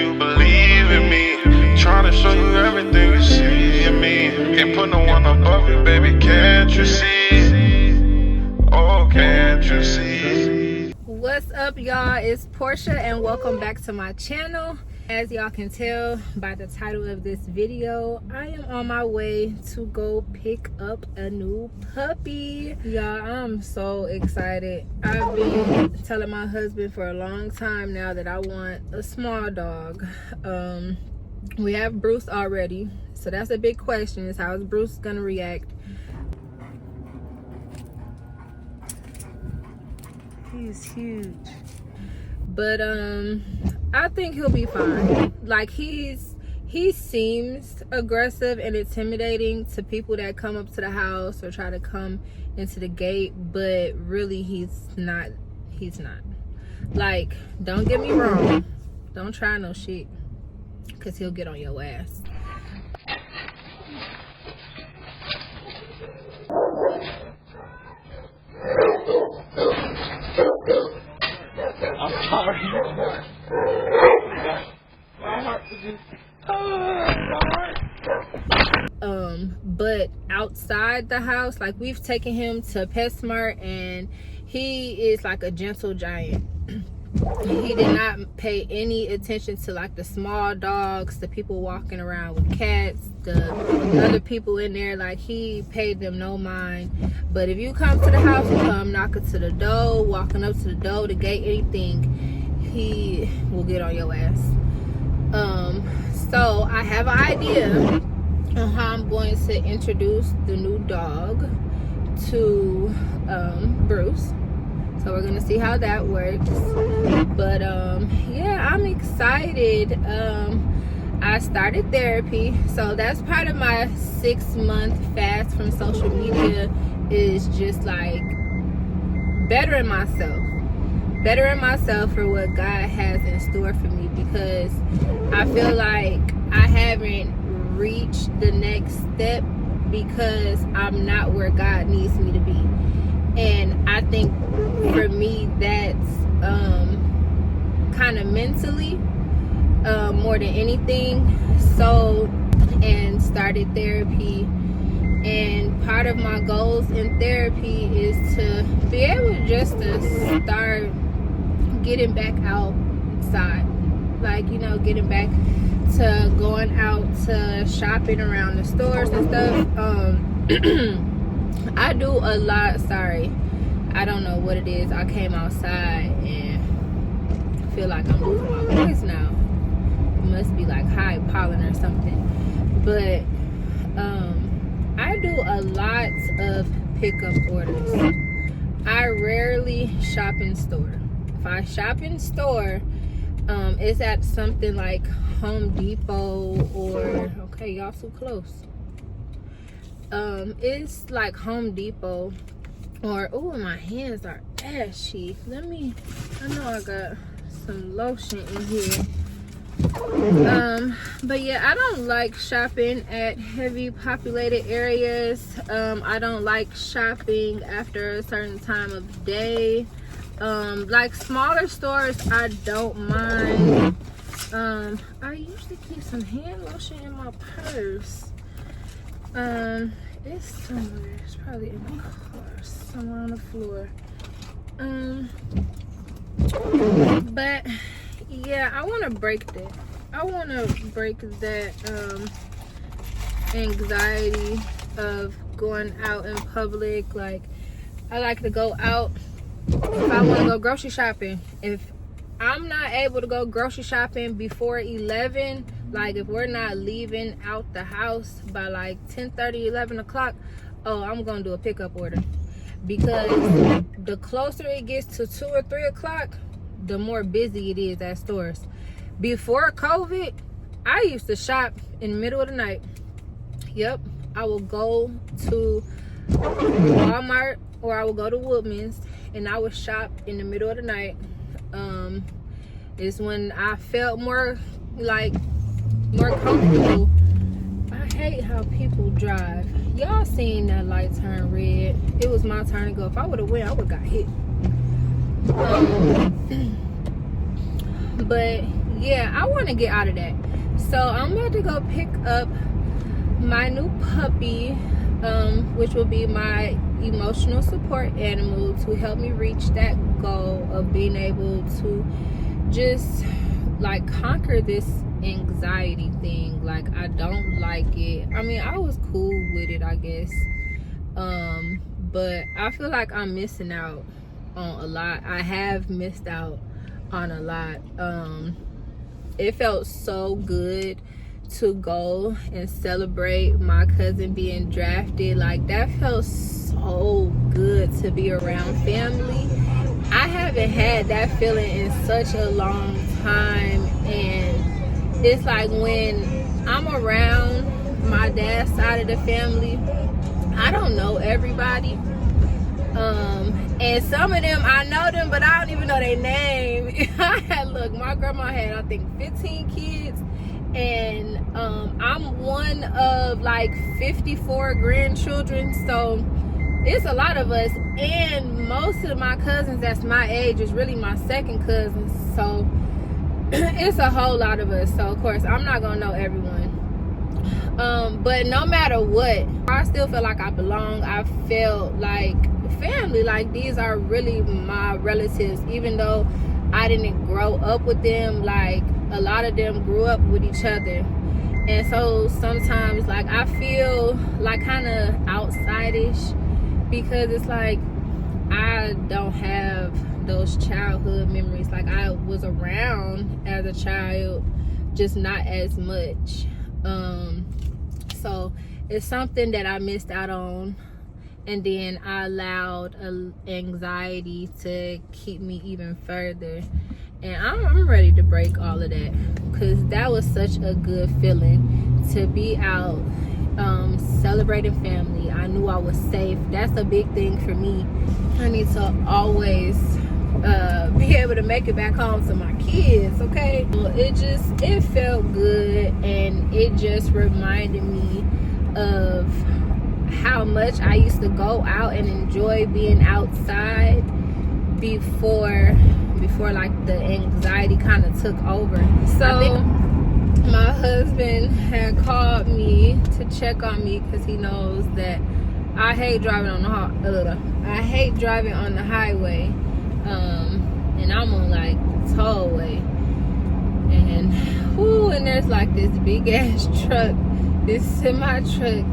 you believe in me. Trying to show you everything you see in me. Can't put no one above you, baby, can't you see? Oh, can't you see? What's up, y'all? It's Portia and welcome back to my channel. As y'all can tell by the title of this video, I am on my way to go pick up a new puppy. Y'all, I'm so excited. I've been telling my husband for a long time now that I want a small dog. We have Bruce already, so that's a big question, is how is Bruce gonna react? He's huge, but I think he'll be fine. Like he seems aggressive and intimidating to people that come up to the house or try to come into the gate, but really he's not. Like, don't get me wrong, don't try no shit, because he'll get on your ass. I'm sorry. My heart was just, my heart. But outside the house, like, we've taken him to PetSmart and he is like a gentle giant. He did not pay any attention to like the small dogs, the people walking around with cats, the other people in there. Like, he paid them no mind. But if you come to the house, you come knocking to the door, walking up to the door, the gate, anything, he will get on your ass. So I have an idea on how I'm going to introduce the new dog to Bruce. So we're gonna see how that works. But yeah, I'm excited. I started therapy, so that's part of my 6-month fast from social media, is just like bettering myself for what God has in store for me, because I feel like I haven't reached the next step because I'm not where God needs me to be. And I think for me, that's kind of mentally more than anything. So, and started therapy, and part of my goals in therapy is to be able just to start getting back outside, like, you know, getting back to going out to shopping around the stores and stuff. I do a lot. Sorry, I don't know what it is. I came outside and feel like I'm losing my voice now. It must be like high pollen or something. But I do a lot of pickup orders. I rarely shop in store. If I shop in store, it's at something like Home Depot or, okay, y'all so close. It's like Home Depot or, oh, my hands are ashy. I know I got some lotion in here. But yeah, I don't like shopping at heavy populated areas. I don't like shopping after a certain time of day. Like smaller stores, I don't mind. I usually keep some hand lotion in my purse. It's somewhere. It's probably in the car, somewhere on the floor. But yeah, I want to break that. I want to break that anxiety of going out in public. Like, I like to go out if I want to go grocery shopping. If I'm not able to go grocery shopping before 11, like if we're not leaving out the house by like 10:30, 11 o'clock, oh, I'm gonna do a pickup order, because the closer it gets to 2 or 3 o'clock, the more busy it is at stores. Before COVID, I used to shop in the middle of the night. Yep, I will go to Walmart or I will go to Woodman's and I would shop in the middle of the night. It's when I felt more comfortable. I hate how people drive. Y'all seen that light turn red. It was my turn to go. If I would have went, I would have got hit. But yeah, I want to get out of that. So I'm about to go pick up my new puppy, which will be my emotional support animal to help me reach that goal of being able to just like conquer this anxiety thing. Like, I don't like it. I mean, I was cool with it, I guess, but I feel like I'm missing out on a lot. I have missed out on a lot. It felt so good to go and celebrate my cousin being drafted. Like, that felt so good to be around family. I haven't had that feeling in such a long time, and it's like when I'm around my dad's side of the family, I don't know everybody, and some of them I know them, but I don't even know their name. Look, my grandma had, I think, 15 kids, and I'm one of like 54 grandchildren, so it's a lot of us. And most of my cousins that's my age is really my second cousins, so it's a whole lot of us. So of course I'm not gonna know everyone, but no matter what, I still feel like I belong. I felt like family. Like, these are really my relatives, even though I didn't grow up with them. Like, a lot of them grew up with each other, and so sometimes like I feel like kind of outside-ish, because it's like I don't have those childhood memories. Like, I was around as a child, just not as much. So it's something that I missed out on, and then I allowed anxiety to keep me even further. And I'm ready to break all of that, because that was such a good feeling to be out celebrating family. I knew I was safe. That's a big thing for me. I need to always be able to make it back home to my kids, okay? Well, it felt good, and it just reminded me of how much I used to go out and enjoy being outside before like the anxiety kind of took over. So my husband had called me to check on me, because he knows that I hate driving on the highway, and I'm on like tollway, and there's like this big ass truck, this semi truck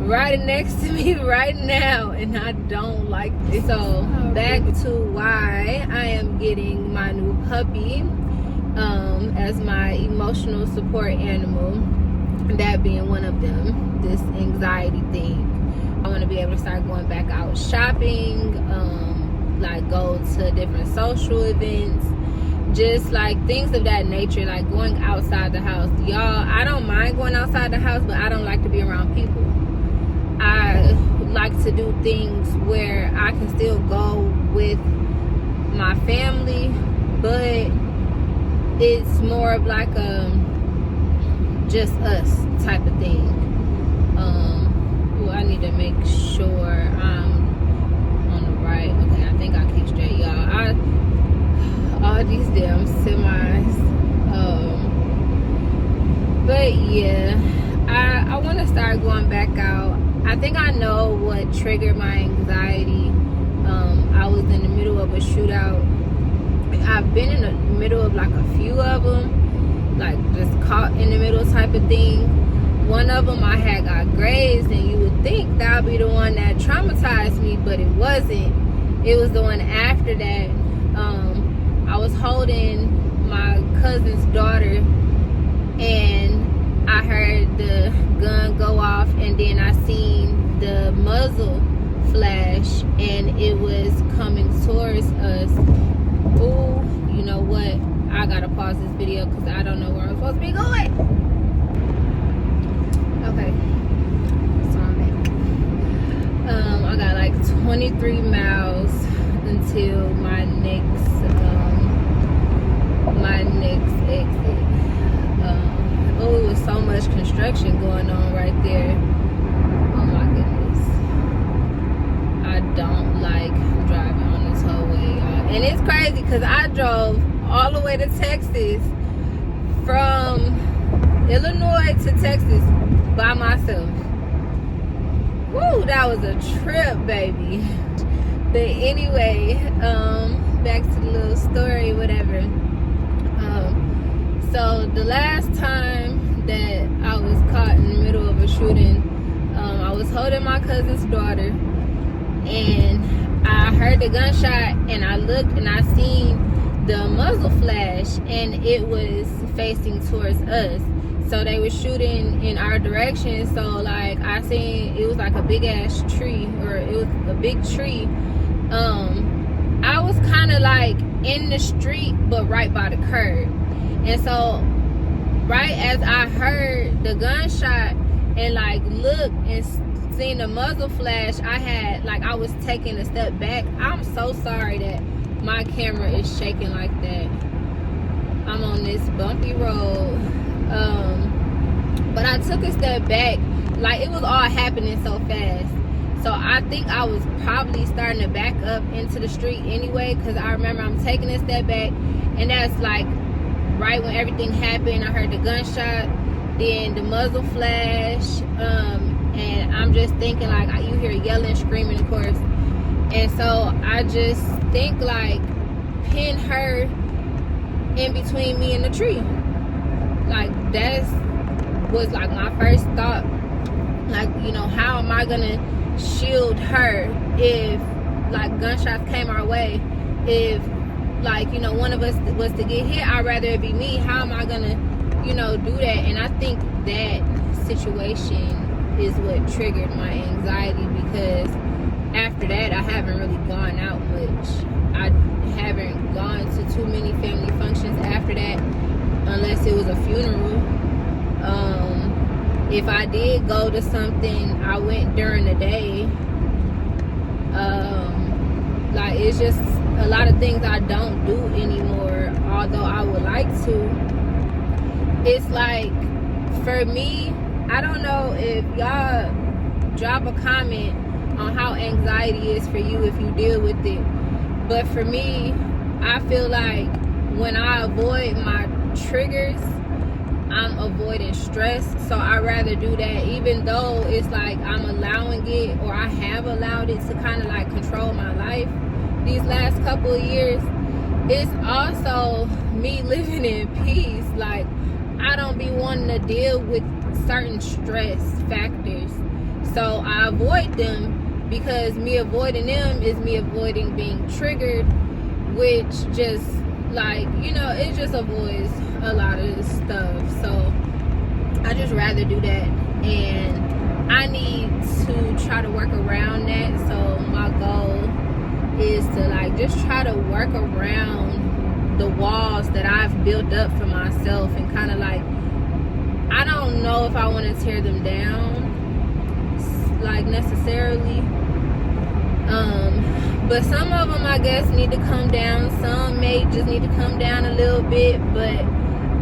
right next to me right now, and I don't like it. So back to why I am getting my new puppy as my emotional support animal, that being one of them, this anxiety thing. I want to be able to start going back out shopping, like go to different social events, just like things of that nature, like going outside the house. Y'all, I don't mind going outside the house, but I don't like to be around people. I like to do things where I can still go with my family, but it's more of like a just us type of thing. Well, I need to make sure I'm on the right. Okay, I think I keep straight, y'all. All these damn semis. But yeah, I want to start going back out. I think I know what triggered my anxiety. I was in the middle of a shootout. I've been in the middle of like a few of them, like just caught in the middle type of thing. One of them I had got grazed, and you would think that would be the one that traumatized me, but it wasn't. It was the one after that. I was holding my cousin's daughter, and I heard the gun go off, and then I seen the muzzle flash, and it was coming towards us. Ooh, you know what? I gotta pause this video because I don't know where I'm supposed to be going. Okay, so I'm back. I got like 23 miles until my next exit. Oh, it was so much construction going on right there. Oh my goodness. I don't like driving on this whole way, y'all. And it's crazy because I drove all the way to Texas flight to Texas by myself. Woo, that was a trip, baby. But anyway, back to the little story, whatever. So the last time that I was caught in the middle of a shooting, I was holding my cousin's daughter, and I heard the gunshot, and I looked and I seen the muzzle flash, and it was facing towards us. So they were shooting in our direction. So like I seen, it was like a big ass tree, or it was a big tree. I was kind of like in the street, but right by the curb. And so right as I heard the gunshot and like looked and seen the muzzle flash, I was taking a step back. I'm so sorry that my camera is shaking like that. I'm on this bumpy road. But I took a step back. Like, it was all happening so fast. So I think I was probably starting to back up into the street anyway, because I remember I'm taking a step back, and that's like right when everything happened. I heard the gunshot, then the muzzle flash, and I'm just thinking, like, you hear yelling, screaming, of course. And so I just think, like, pin her in between me and the tree. Like, was like my first thought. Like, you know, how am I gonna shield her if like gunshots came our way? If like, you know, one of us was to get hit, I'd rather it be me. How am I gonna, you know, do that? And I think that situation is what triggered my anxiety, because after that I haven't really gone out much. I haven't gone to too many family functions after that, unless it was a funeral. If I did go to something, I went during the day. Like, it's just a lot of things I don't do anymore, although I would like to. It's like, for me, I don't know if y'all drop a comment on how anxiety is for you if you deal with it. But for me, I feel like when I avoid my triggers, I'm avoiding stress. So I'd rather do that, even though it's like I'm allowing it, or I have allowed it to kind of like control my life these last couple of years. It's also me living in peace. Like, I don't be wanting to deal with certain stress factors, so I avoid them, because me avoiding them is me avoiding being triggered, which just, like, you know, it just avoids a lot of stuff. So I just rather do that, and I need to try to work around that. So my goal is to like just try to work around the walls that I've built up for myself, and kind of like, I don't know if I want to tear them down like necessarily, but some of them I guess need to come down. Some may just need to come down a little bit, but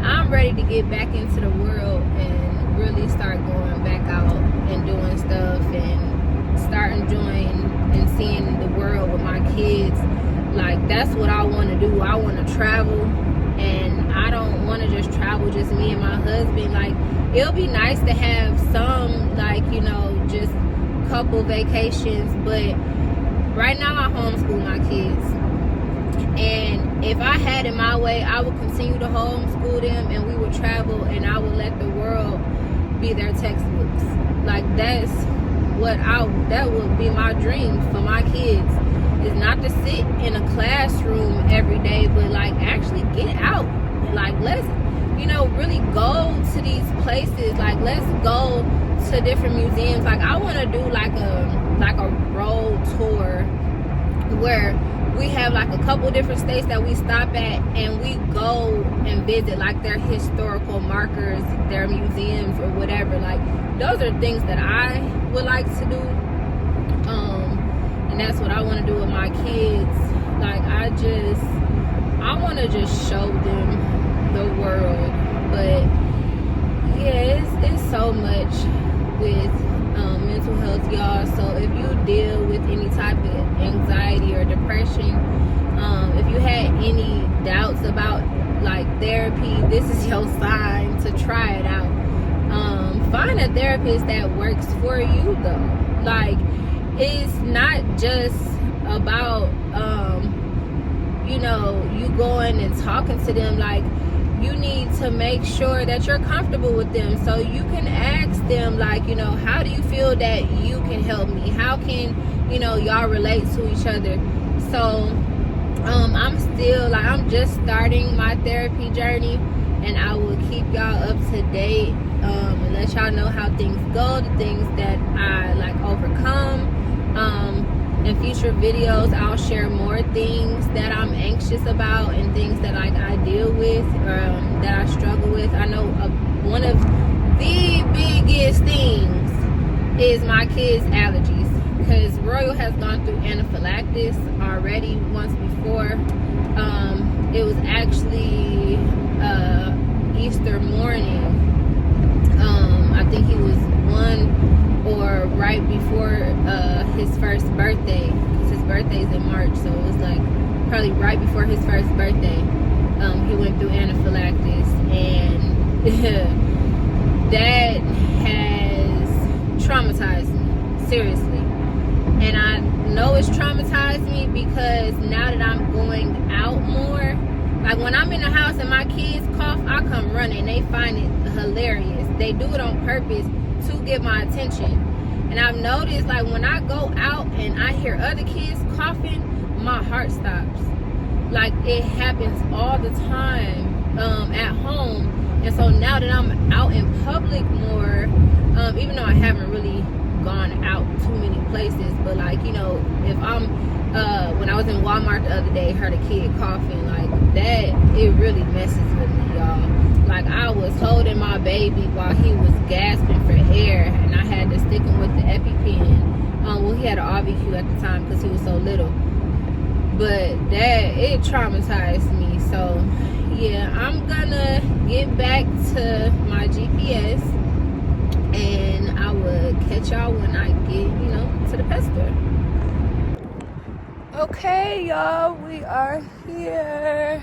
I'm ready to get back into the world and really start going back out and doing stuff, and start enjoying and seeing the world with my kids. Like, that's what I want to do. I want to travel, and I don't want to just travel just me and my husband. Like, it'll be nice to have some, like, you know, just couple vacations, but right now I homeschool my kids, and if I had it my way, I would continue to homeschool them, and we would travel, and I would let the world be their textbooks. Like, that would be my dream for my kids, is not to sit in a classroom every day, but like actually get out. Like, let's, you know, really go to these places. Like, let's go to different museums. Like, I want to do like a road tour where we have like a couple different states that we stop at, and we go and visit like their historical markers, their museums, or whatever. Like, those are things that I would like to do, and that's what I want to do with my kids. Like, I want to just show them the world. But yeah, it's so much with mental health, y'all. So if you deal with any type of anxiety or depression, if you had any doubts about like therapy, this is your sign to try it out. find a therapist that works for you though. Like, it's not just about you know, you going and talking to them. Like, you need to make sure that you're comfortable with them, so you can ask them, like, you know, how do you feel that you can help me? How can, you know, y'all relate to each other? So I'm still, like, I'm just starting my therapy journey, and I will keep y'all up to date and let y'all know how things go, the things that I like overcome. In future videos, I'll share more things that I'm anxious about and things that I deal with, that I struggle with. I know one of the biggest things is my kids' allergies, because Royal has gone through anaphylaxis already once before. It was actually Easter morning. I think he was 1 or right before his first birthday, because his birthday's in March, so it was like probably right before his first birthday. He went through anaphylaxis, and that has traumatized me, seriously. And I know it's traumatized me because now that I'm going out more, like when I'm in the house and my kids cough, I come running. They find it hilarious. They do it on purpose to get my attention. And I've noticed, like, when I go out and I hear other kids coughing, my heart stops. Like, it happens all the time at home. And so now that I'm out in public more, even though I haven't really gone out too many places, but, like, you know, if I'm when I was in Walmart the other day, heard a kid coughing, like, that, it really messes with me, y'all. Like, I was holding my baby while he was gasping for air, and I had to stick him with the EpiPen. Well, he had an RVQ at the time because he was so little. But that, it traumatized me. So, yeah, I'm gonna get back to my GPS, and I will catch y'all when I get, you know, to the pet store. Okay, y'all, we are here.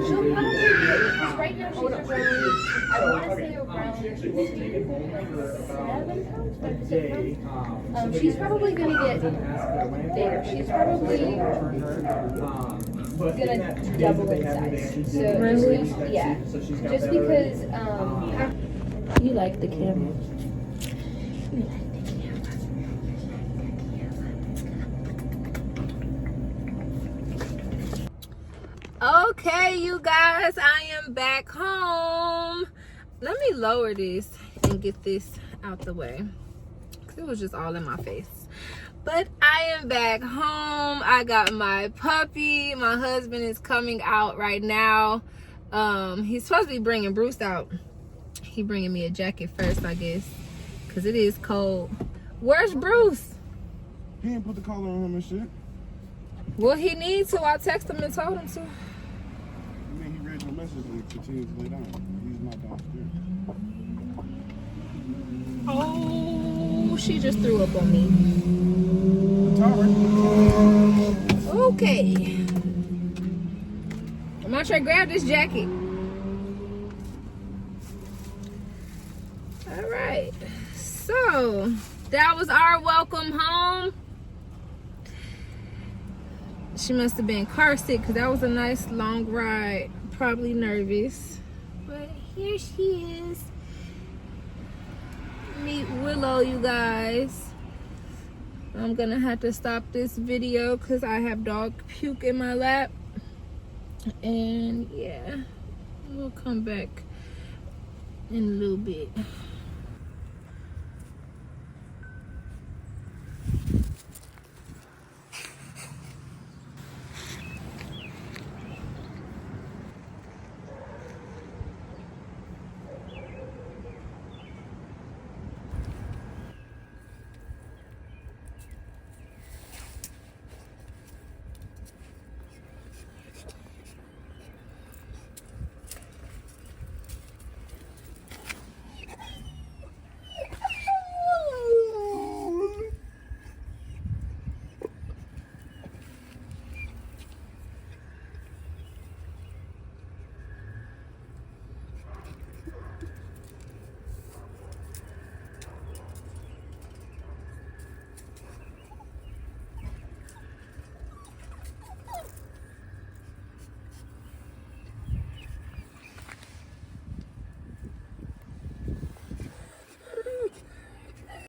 She'll probably get, because right now she's around, I want to say around 7 pounds, but is it pounds? She's probably going to get there. She's probably gonna double in size. So Really? yeah. Just because You like the camera. Okay, you guys, I am back home. Let me lower this and get this out the way, because it was just all in my face. But I am back home. I got my puppy. My husband is coming out right now. He's supposed to be bringing Bruce out. He bringing me a jacket first, I guess, because it is cold. Where's Bruce? He didn't put the collar on him and shit. Well, he needs to. I texted him and told him to. I mean, he read your message and continued to lay down. He's not downstairs. Oh, she just threw up on me. Okay. I'm gonna try to grab this jacket. All right. So that was our welcome home. She must have been car sick because that was a nice long ride. Probably nervous. But here she is. Meet Willow, you guys. I'm gonna have to stop this video because I have dog puke in my lap. And yeah, we'll come back in a little bit.